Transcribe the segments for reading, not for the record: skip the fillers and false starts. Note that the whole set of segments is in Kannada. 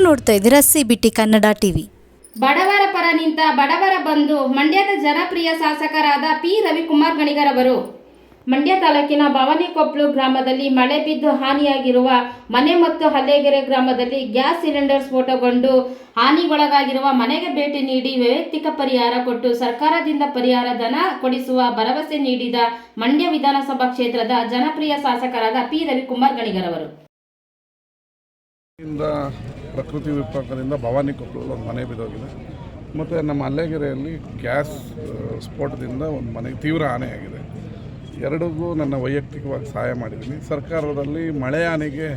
ನೋಡ್ತಾ ಇದ್ದೀರಾ ಸಿಬಿಟಿ ಕನ್ನಡ ಟಿವಿ. ಬಡವರ ಪರ ನಿಂತ ಬಡವರ ಬಂಧು ಮಂಡ್ಯದ ಜನಪ್ರಿಯ ಶಾಸಕರಾದ ಪಿ ರವಿಕುಮಾರ್ ಗಣಿಗರವರು ಮಂಡ್ಯ ತಾಲೂಕಿನ ಭವಾನಿಕೊಪ್ಲು ಗ್ರಾಮದಲ್ಲಿ ಮಳೆ ಬಿದ್ದು ಹಾನಿಯಾಗಿರುವ ಮನೆ ಮತ್ತು ಹಲ್ಲೆಗೆರೆ ಗ್ರಾಮದಲ್ಲಿ ಗ್ಯಾಸ್ ಸಿಲಿಂಡರ್ ಸ್ಫೋಟಗೊಂಡು ಹಾನಿಗೊಳಗಾಗಿರುವ ಮನೆಗೆ ಭೇಟಿ ನೀಡಿ ವೈಯಕ್ತಿಕ ಪರಿಹಾರ ಕೊಟ್ಟು ಸರ್ಕಾರದಿಂದ ಪರಿಹಾರ ಧನ ಕೊಡಿಸುವ ಭರವಸೆ ನೀಡಿದ ಮಂಡ್ಯ ವಿಧಾನಸಭಾ ಕ್ಷೇತ್ರದ ಜನಪ್ರಿಯ ಶಾಸಕರಾದ ಪಿ ರವಿಕುಮಾರ್ ಗಣಿಗರವರು. ಪ್ರಕೃತಿ ವಿಪಾಕದಿಂದ ಭವಾನಿಕೊಪ್ಪಲಲ್ಲಿ ಒಂದು ಮನೆ ಬಿದ್ದೋಗಿದೆ ಮತ್ತು ನಮ್ಮ ಹಲ್ಲೆಗೆರೆಯಲ್ಲಿ ಗ್ಯಾಸ್ ಸ್ಫೋಟದಿಂದ ಒಂದು ಮನೆಗೆ ತೀವ್ರ ಹಾನಿಯಾಗಿದೆ. ಎರಡಿಗೂ ನನ್ನ ವೈಯಕ್ತಿಕವಾಗಿ ಸಹಾಯ ಮಾಡಿದ್ದೀನಿ. ಸರ್ಕಾರದಲ್ಲಿ ಮಳೆ ಹಾನಿಗೆ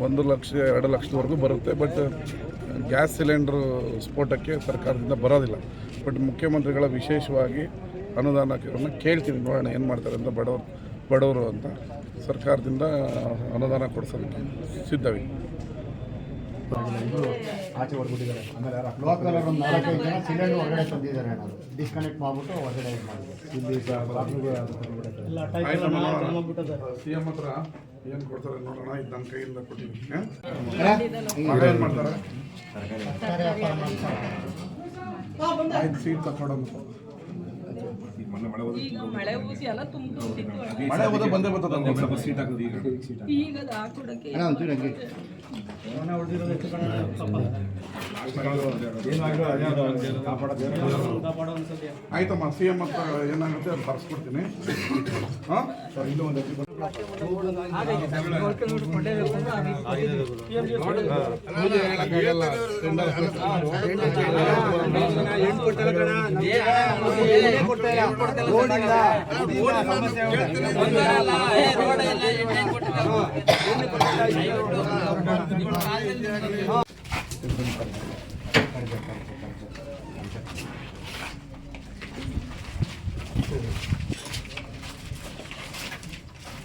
1 ಲಕ್ಷ 2 ಲಕ್ಷದವರೆಗೂ ಬರುತ್ತೆ, ಬಟ್ ಗ್ಯಾಸ್ ಸಿಲಿಂಡ್ರು ಸ್ಫೋಟಕ್ಕೆ ಸರ್ಕಾರದಿಂದ ಬರೋದಿಲ್ಲ. ಬಟ್ ಮುಖ್ಯಮಂತ್ರಿಗಳ ವಿಶೇಷವಾಗಿ ಅನುದಾನವನ್ನು ಕೇಳ್ತೀನಿ, ನೋಡೋಣ ಏನು ಮಾಡ್ತಾರೆ ಅಂತ. ಬಡವರು ಅಂತ ಸರ್ಕಾರದಿಂದ ಅನುದಾನ ಕೊಡಿಸೋದಕ್ಕೆ ಸಿದ್ಧವಿ. ಆಚೆ ಹೊಡ್ಬಿಟ್ಟಿದ್ದಾರೆ. ಆಮೇಲೆ ಲೋಕಲ್ ಒಂದು 4-5 ಜನ ಸಿಲಿಂಡರ್ ಹೊರಗಡೆ ತಂದಿದ್ದಾರೆ, ಏನಾದ್ರು ಡಿಸ್ಕನೆಕ್ಟ್ ಮಾಡಿಬಿಟ್ಟು ಹೊರಗಡೆ ಇದು ಮಾಡಿದ್ದಾರೆ. ಇಲ್ಲಿ CM ಹತ್ರ ಏನು ಕೊಡ್ತಾರೆ ನೋಡೋಣ. ಇದು ನಮ್ಮ ಕೈಯಿಂದ ಕೊಟ್ಟಿದ್ದೀನಿ. ಏನು ಮಾಡ್ತಾರೆ? ಆಯ್ತು, ಸೀಟ್ ತಗೊಂಡು ಮಳೆ ಬಂದೇ ಬರ್ತದೆ. ಸೀಟ್ ಹಾಕೋದು ಆಯ್ತಮ್ಮ. CM ಹತ್ರ ಏನಾಗುತ್ತೆ ಅದು ಬರ್ಸ್ಕೊಡ್ತೀನಿ. ಹಾಂ, ಇಲ್ಲೂ ಒಂದು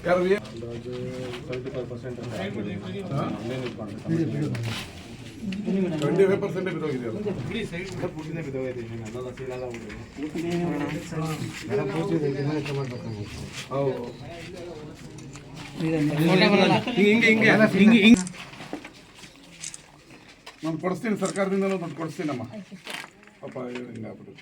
ಯಾರು 25% ಬಿದ್ದೋಗಿದೆಯಲ್ಲ. ನಾನು ಕೊಡಿಸ್ತೀನಿ, ಸರ್ಕಾರದಿಂದ ದುಡ್ಡು ಕೊಡಿಸ್ತೀನಮ್ಮ. ಪಾಪ ಹಿಂಗಾಗ್ಬಿಟ್ಟು